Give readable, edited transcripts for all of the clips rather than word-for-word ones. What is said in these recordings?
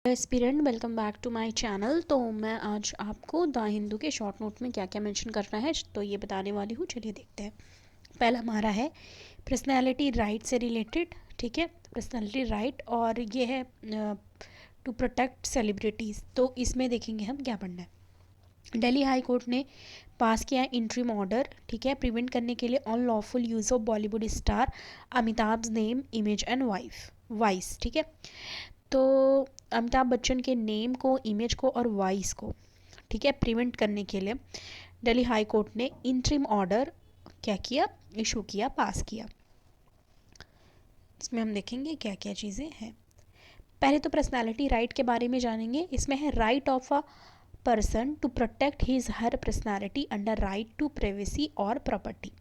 Aspirant welcome back to my channel. तो मैं आज आपको द हिंदू के शॉर्ट नोट में क्या क्या मेंशन करना है तो ये बताने वाली हूँ। चलिए देखते हैं। पहला हमारा है पर्सनैलिटी राइट से रिलेटेड। ठीक है, पर्सनैलिटी राइट और ये है टू प्रोटेक्ट सेलिब्रिटीज़। तो इसमें देखेंगे हम क्या पढ़ना है। दिल्ली हाई कोर्ट ने पास किया इंटरिम ऑर्डर, ठीक है, प्रिवेंट करने के लिए unlawful use of Bollywood star Amitabh name, image and voice. ठीक है, तो अमिताभ बच्चन के नेम को, इमेज को और वॉइस को, ठीक है, प्रिवेंट करने के लिए दिल्ली हाई कोर्ट ने इंटरिम ऑर्डर क्या किया, इशू किया, पास किया। इसमें हम देखेंगे क्या क्या चीज़ें हैं। पहले तो पर्सनालिटी राइट के बारे में जानेंगे। इसमें है right of a person to protect his her personality under right to privacy और प्रॉपर्टी।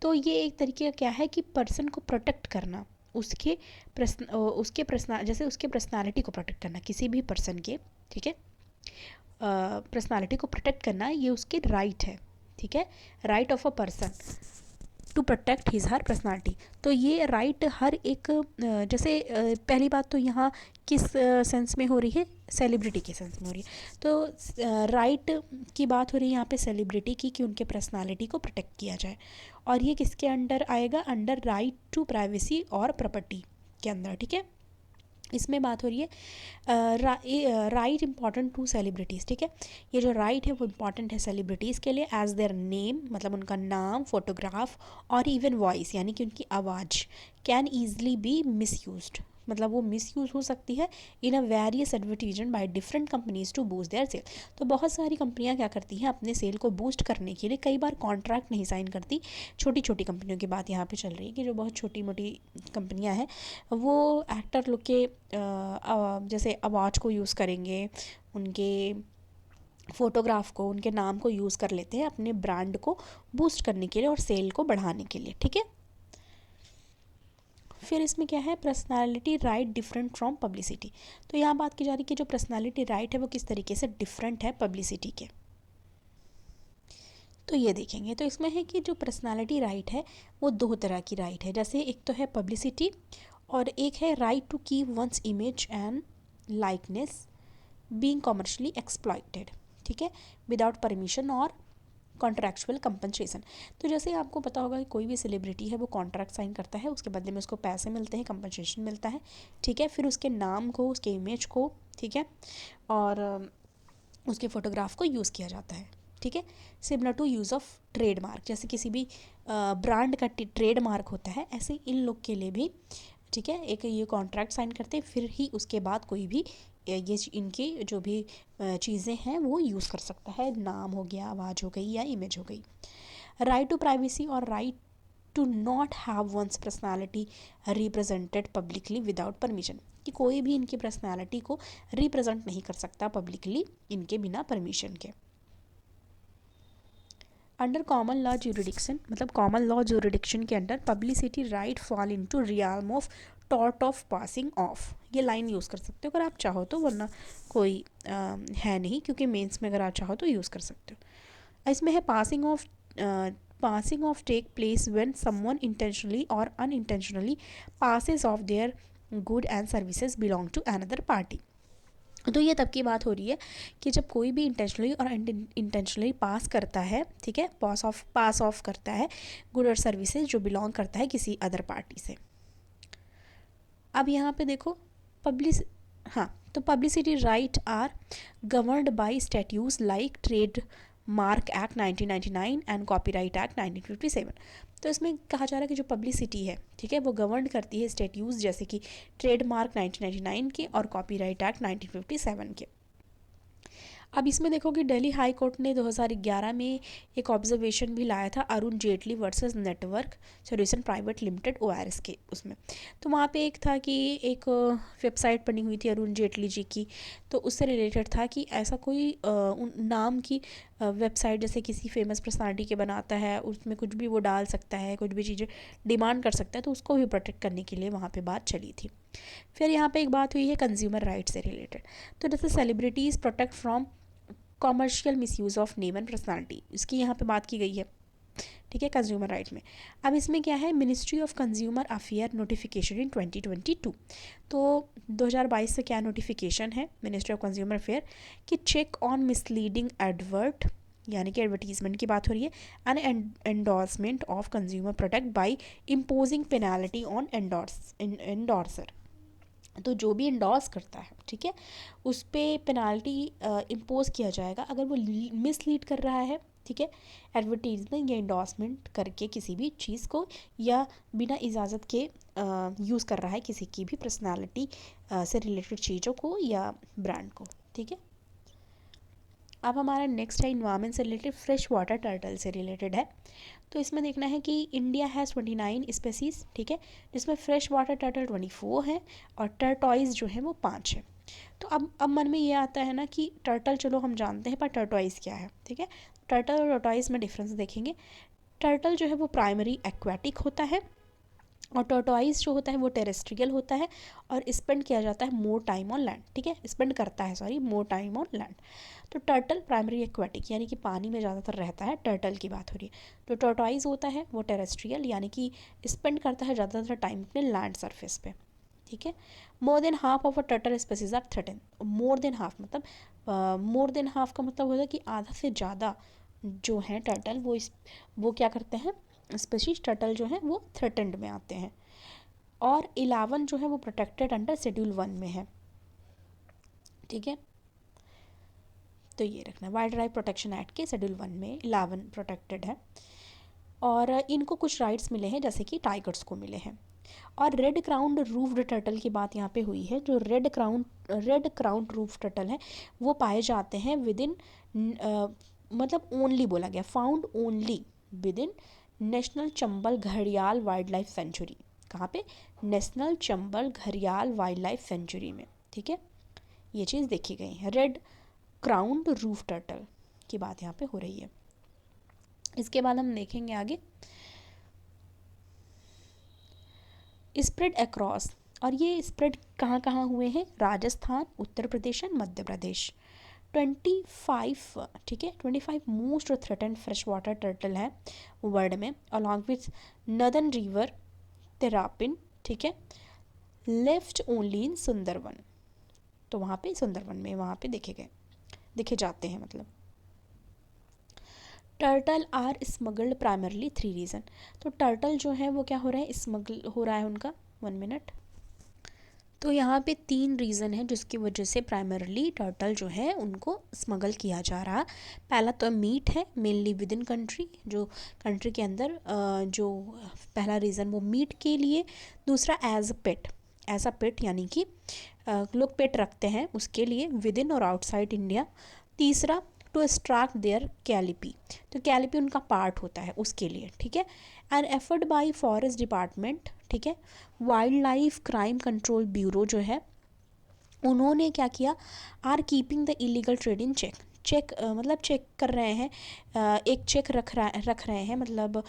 तो ये एक तरीके का क्या है कि पर्सन को प्रोटेक्ट करना, उसके पर्सनालिटी को प्रोटेक्ट करना, किसी भी पर्सन के, ठीक है, पर्सनालिटी को प्रोटेक्ट करना, ये उसके राइट है। ठीक है, right of a person to protect his her personality. तो ये राइट हर एक जैसे पहली बात तो यहाँ किस सेंस में हो रही है, सेलिब्रिटी के सेंस में हो रही है। तो राइट की बात हो रही है यहाँ पे सेलिब्रिटी की, कि उनके पर्सनालिटी को प्रोटेक्ट किया जाए। और ये किसके अंडर आएगा, अंडर राइट टू प्राइवेसी और प्रॉपर्टी के अंदर। ठीक है, इसमें बात हो रही है राइट इम्पॉर्टेंट टू सेलिब्रिटीज़। ठीक है, ये जो राइट है वो इम्पॉर्टेंट है सेलिब्रिटीज़ के लिए। एज देयर नेम मतलब उनका नाम, फोटोग्राफ और इवन वॉइस यानी कि उनकी आवाज़ कैन ईजली बी मिसयूज्ड, मतलब वो मिसयूज़ हो सकती है in a various advertisement by different companies to boost their sale. तो बहुत सारी कंपनियां क्या करती हैं, अपने सेल को बूस्ट करने के लिए कई बार कॉन्ट्रैक्ट नहीं साइन करती। छोटी छोटी कंपनियों की बात यहाँ पे चल रही है कि जो बहुत छोटी मोटी कंपनियां हैं वो एक्टर लोग के जैसे आवाज़ को यूज़ करेंगे, उनके फ़ोटोग्राफ को, उनके नाम को यूज़ कर लेते हैं अपने ब्रांड को बूस्ट करने के लिए और सेल को बढ़ाने के लिए। ठीक है, फिर इसमें क्या है, personality right different from publicity. तो यहाँ बात की जा रही है कि जो पर्सनालिटी राइट है वो किस तरीके से डिफरेंट है पब्लिसिटी के। तो ये देखेंगे। तो इसमें है कि जो पर्सनालिटी राइट है वो दो तरह की राइट है। जैसे एक तो है पब्लिसिटी और एक है right to keep one's image and likeness being commercially exploited. ठीक है, विदाउट परमिशन और कॉन्ट्रैक्चुअल कंपनसेशन। तो जैसे आपको पता होगा कि कोई भी सेलिब्रिटी है वो कॉन्ट्रैक्ट साइन करता है, उसके बदले में उसको पैसे मिलते हैं, कंपनसेशन मिलता है। ठीक है, फिर उसके नाम को, उसके इमेज को, ठीक है, और उसके फ़ोटोग्राफ को यूज़ किया जाता है। ठीक है, similar to use of trademark, जैसे किसी भी ब्रांड का ट्रेडमार्क होता है, ऐसे इन लोग के लिए भी, ठीक है, एक ये कॉन्ट्रैक्ट साइन करते हैं, फिर ही उसके बाद कोई भी ये इनकी जो भी चीज़ें हैं वो यूज़ कर सकता है। नाम हो गया, आवाज़ हो गई या इमेज हो गई। राइट टू प्राइवेसी और right to not have one's personality represented publicly without permission, कि कोई भी इनकी पर्सनालिटी को रिप्रेजेंट नहीं कर सकता पब्लिकली इनके बिना परमिशन के। अंडर कॉमन लॉ ज्यूरिडिक्शन, मतलब कॉमन लॉ ज्यूरिडिक्शन के under publicity right fall into realm of tort of passing of. ये लाइन यूज़ कर सकते हो अगर आप चाहो तो, वरना कोई है नहीं, क्योंकि मेंस में अगर आप चाहो तो यूज़ कर सकते हो। इसमें है passing off take place when someone intentionally और unintentionally passes off their good and services belong to another party. तो ये तब की बात हो रही है कि जब कोई भी इंटेंशनली और इंटेंशनली पास करता है, ठीक है, पास ऑफ करता है गुड और सर्विसेज जो बिलोंग करता है किसी अदर पार्टी से। अब यहाँ पे देखो तो publicity right are governed by statutes like trade mark act 1999 and copyright act 1957। तो इसमें कहा जा रहा है कि जो पब्लिसिटी है, ठीक है, वो गवर्न करती है स्टैट्यूज जैसे कि ट्रेडमार्क 1999 के और कॉपीराइट एक्ट 1957 के। अब इसमें देखो कि दिल्ली हाई कोर्ट ने 2011 में एक ऑब्जर्वेशन भी लाया था Arun Jaitley versus network solution private limited ORS के उसमें। तो वहाँ पे एक था कि एक वेबसाइट बनी हुई थी अरुण जेटली जी की, तो उससे रिलेटेड था कि ऐसा कोई नाम की वेबसाइट जैसे किसी फेमस पर्सनालिटी के बनाता है, उसमें कुछ भी वो डाल सकता है, कुछ भी चीज़ें डिमांड कर सकता है, तो उसको भी प्रोटेक्ट करने के लिए वहाँ पे बात चली थी। फिर यहाँ पे एक बात हुई है कंज्यूमर राइट से रिलेटेड। तो जैसे celebrities protect from commercial misuse of name and personality, इसकी यहाँ पे बात की गई है। ठीक है, कंज्यूमर राइट में। अब इसमें क्या है, ministry of consumer affair notification in 2022। तो 2022 से क्या नोटिफिकेशन है मिनिस्ट्री ऑफ कंज्यूमर अफेयर कि चेक ऑन मिसलीडिंग एडवर्ट, यानी कि एडवर्टीजमेंट की बात हो रही है, an endorsement of consumer product by imposing penalty on endorser. तो जो भी इंडोर्स करता है, ठीक है, उस पर पेनाल्टी इम्पोज किया जाएगा अगर वो मिसलीड कर रहा है, ठीक है, एडवर्टीजमेंट या इंडोर्समेंट करके किसी भी चीज़ को, या बिना इजाज़त के यूज़ कर रहा है किसी की भी पर्सनालिटी से रिलेटेड चीज़ों को या ब्रांड को, ठीक है। अब हमारा नेक्स्ट है इन्वायरमेंट से रिलेटेड, फ्रेश वाटर टर्टल से रिलेटेड है। तो इसमें देखना है कि इंडिया हैज़ 29 स्पेसीज़, ठीक है, जिसमें फ्रेश वाटर टर्टल 24 है और टर्टॉइज जो है वो 5 है। तो अब मन में ये आता है ना कि टर्टल चलो हम जानते हैं, पर टर्टॉइज क्या है, ठीक है। टर्टल और टर्टॉइज में डिफरेंस देखेंगे। टर्टल जो है वो प्राइमरी एक्वेटिक होता है और टर्टोइज जो होता है वो टेरेस्ट्रियल होता है और स्पेंड किया जाता है मोर टाइम ऑन लैंड, ठीक है, स्पेंड करता है sorry more time on land. तो टर्टल प्राइमरी एक्वेटिक यानी कि पानी में ज़्यादातर रहता है, टर्टल की बात हो रही है। जो टर्टोइज होता है वो टेरेस्ट्रियल यानी कि स्पेंड करता है ज़्यादातर टाइम अपने लैंड सरफेस पे, ठीक है। More than half of a turtle species are threaten. More than half मतलब मोर देन हाफ का मतलब होता है कि आधा से ज़्यादा जो है टर्टल वो क्या करते हैं, स्पेशीज टर्टल जो है वो थ्रेटेंड में आते हैं। और 11 जो है वो प्रोटेक्टेड अंडर शेड्यूल 1 में है, ठीक है। तो ये रखना, वाइल्ड लाइफ प्रोटेक्शन एक्ट के शेड्यूल 1 में 11 प्रोटेक्टेड है और इनको कुछ राइट्स मिले हैं जैसे कि टाइगर्स को मिले हैं। और रेड क्राउंड रूफ्ड टर्टल की बात यहाँ पे हुई है। जो रेड क्राउंड रूफ टर्टल है वो पाए जाते हैं विद इन मतलब ओनली बोला गया, found only with in national Chambal घड़ियाल वाइल्ड लाइफ सेंचुरी। कहाँ पे, नेशनल चंबल घड़ियाल वाइल्ड लाइफ सेंचुरी में, ठीक है। ये चीज़ देखी गई है, रेड क्राउंड रूफ टर्टल की बात यहाँ पे हो रही है। इसके बाद हम देखेंगे आगे स्प्रेड अक्रॉस, और ये स्प्रेड कहाँ कहाँ हुए हैं, राजस्थान, उत्तर प्रदेश एंड मध्य प्रदेश। 25, ठीक है, 25 most threatened fresh water turtle है वर्ल्ड में, अलॉन्ग विथ नदन रिवर तेरापिन, ठीक है, लेफ्ट ओनली इन सुंदरवन। तो वहाँ पे सुंदरवन में वहाँ पे देखे जाते हैं मतलब। Turtle are smuggled primarily 3 reason. तो टर्टल जो है वो क्या हो रहा है, स्मगल हो रहा है उनका, 1 मिनट। तो यहाँ पे 3 रीज़न है जिसकी वजह से प्राइमरली टर्टल जो है उनको स्मगल किया जा रहा। पहला तो मीट है, मेनली विद इन कंट्री, जो कंट्री के अंदर जो पहला रीज़न वो मीट के लिए। दूसरा एज अ पेट यानी कि लोग पेट रखते हैं उसके लिए विद इन और आउटसाइड इंडिया। तीसरा टू एक्सट्रैक्ट देयर कैलिपी, तो कैलिपी उनका पार्ट होता है उसके लिए, ठीक है। And effort by forest department, ठीक है, wildlife crime control bureau जो है उन्होंने क्या किया, are keeping the illegal trade in check मतलब चेक कर रहे हैं, एक चेक रख रहे हैं मतलब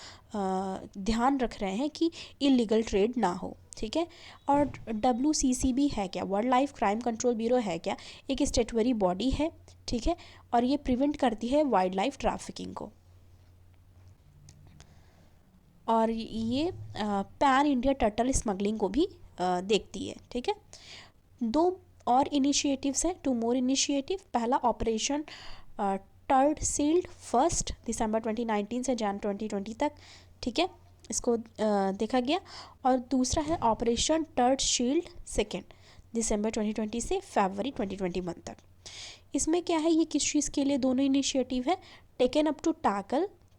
ध्यान रख रहे हैं कि इलीगल ट्रेड ना हो, ठीक है। और WCCB है क्या, wild life crime control bureau है क्या, एक स्टेटरी बॉडी है, ठीक है, और ये प्रिवेंट करती है वाइल्ड लाइफ ट्रैफिकिंग को। और ये पैन इंडिया टर्टल स्मगलिंग को भी देखती है, ठीक है। 2 और इनिशिएटिव्स हैं, 2 मोर इनिशिएटिव। पहला ऑपरेशन टर्ड सील्ड 1 दिसंबर 2019 से जन 2020 तक, ठीक है, इसको देखा गया। और दूसरा है ऑपरेशन टर्ड शील्ड 2 दिसंबर 2020 से फरवरी 2021 तक। इसमें क्या है, ये किस चीज़ के लिए दोनों इनिशिएटिव है, टेकन अप टू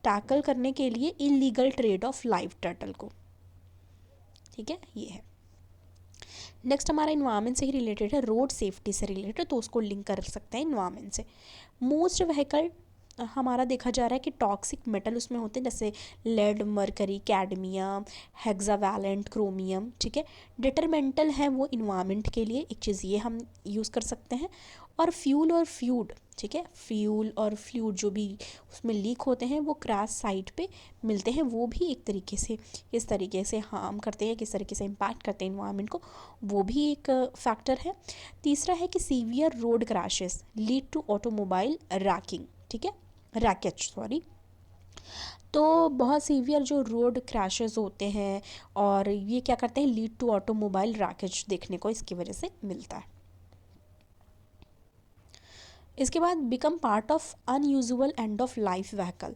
टैकल करने के लिए illegal trade off live turtle को, ठीक है, ये है। नेक्स्ट हमारा इन्वायरमेंट से ही रिलेटेड है, रोड सेफ्टी से रिलेटेड, तो उसको लिंक कर सकते हैं इन्वायरमेंट से। मोस्ट व्हीकल हमारा देखा जा रहा है कि टॉक्सिक मेटल उसमें होते हैं जैसे लेड, मरकरी, कैडमियम, हेक्सावैलेंट, क्रोमियम, ठीक है, डिटरमेंटल है वो इन्वायरमेंट के लिए, एक चीज़ ये हम यूज़ कर सकते हैं। और फ्यूल और फ्लूड, ठीक है, फ्यूल और फ्लूड जो भी उसमें लीक होते हैं वो क्रैश साइट पे मिलते हैं, वो भी एक तरीके से किस तरीके से हार्म करते हैं, किस तरीके से इम्पैक्ट करते हैं इन्वायरमेंट को, वो भी एक फैक्टर है। तीसरा है कि severe road crashes lead to automobile wrecking, ठीक है, रैकेज सॉरी। तो बहुत सीवियर जो रोड क्रैशेस होते हैं और ये क्या करते हैं, लीड टू ऑटोमोबाइल रैकेज देखने को इसकी वजह से मिलता है। इसके बाद become part of unusual end of life vehicle.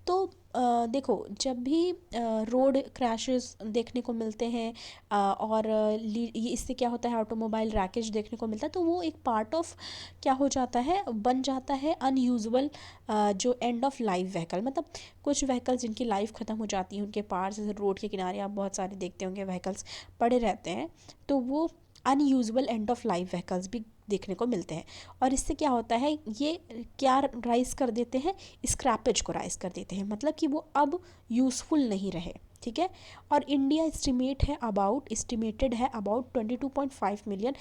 तो देखो, जब भी रोड क्रैशेस देखने को मिलते हैं और ये इससे क्या होता है, ऑटोमोबाइल रैकेज देखने को मिलता है, तो वो एक पार्ट ऑफ क्या हो जाता है, बन जाता है अनयूजुअल जो एंड ऑफ लाइफ व्हीकल। मतलब कुछ व्हीकल्स जिनकी लाइफ ख़त्म हो जाती है, उनके पार्ट्स जैसे रोड के किनारे आप बहुत सारे देखते होंगे व्हीकल्स पड़े रहते हैं, तो वो unusual end of life vehicles भी देखने को मिलते हैं। और इससे क्या होता है, ये क्या राइज कर देते हैं, स्क्रैपेज को राइज कर देते हैं, मतलब कि वो अब यूज़फुल नहीं रहे। ठीक है। और इंडिया एस्टिमेटेड है about 22.5 million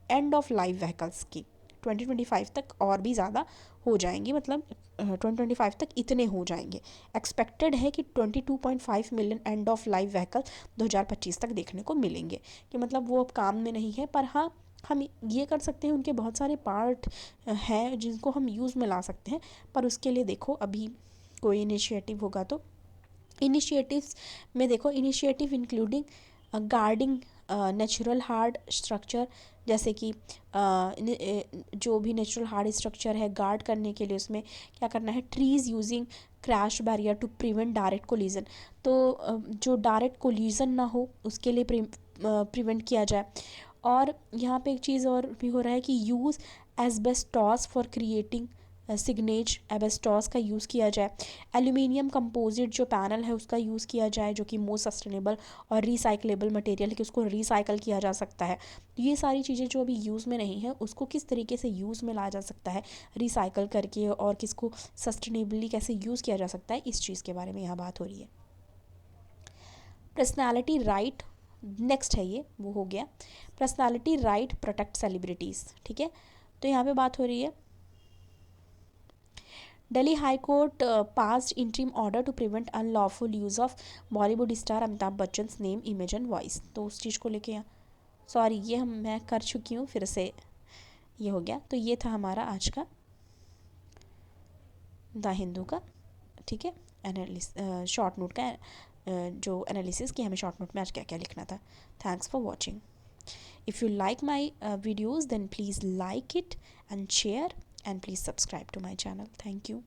end of life vehicles की। 2025 तक और भी ज़्यादा हो जाएंगी, मतलब 2025 तक इतने हो जाएंगे। एक्सपेक्टेड है कि 22.5 million end of life vehicle 2025 तक देखने को मिलेंगे, कि मतलब वो अब काम में नहीं है, पर हाँ हम ये कर सकते हैं, उनके बहुत सारे पार्ट हैं जिनको हम यूज़ में ला सकते हैं। पर उसके लिए देखो अभी कोई इनिशिएटिव होगा तो इनिशिएटिव्स में देखो, initiative including guarding natural hard structure, जैसे कि जो भी नेचुरल हार्ड स्ट्रक्चर है गार्ड करने के लिए उसमें क्या करना है, trees using crash barrier to prevent direct collision. तो जो डायरेक्ट कोलिजन ना हो उसके लिए प्रिवेंट किया जाए। और यहाँ पे एक चीज़ और भी हो रहा है कि use asbestos for creating signage asbestos का यूज़ किया जाए। एल्यूमिनियम कंपोजिट जो पैनल है उसका यूज़ किया जाए, जो कि मोस्ट सस्टेनेबल और रिसाइकलेबल मटेरियल है, कि उसको रिसाइकल किया जा सकता है। ये सारी चीज़ें जो अभी यूज़ में नहीं है उसको किस तरीके से यूज़ में लाया जा सकता है रिसाइकल करके, और किसको सस्टेनेबली कैसे यूज़ किया जा सकता है, इस चीज़ के बारे में यहाँ बात हो रही है। पर्सनैलिटी राइट नेक्स्ट है, ये वो हो गया। Personality right protect celebrities. ठीक है। तो यहाँ पे बात हो रही है, Delhi High Court passed interim order to prevent unlawful use of Bollywood star Amitabh Bachchan name, image and voice. तो उस चीज़ को लेके यहाँ, सॉरी ये मैं कर चुकी हूँ, फिर से ये हो गया। तो ये था हमारा आज का द हिंदू का, ठीक है, शॉर्ट नोट का जो एनालिसिस कि हमें शॉर्ट नोट में आज क्या क्या लिखना था। Thanks for watching. If you like my videos then please like it and share, and please subscribe to my channel. Thank you.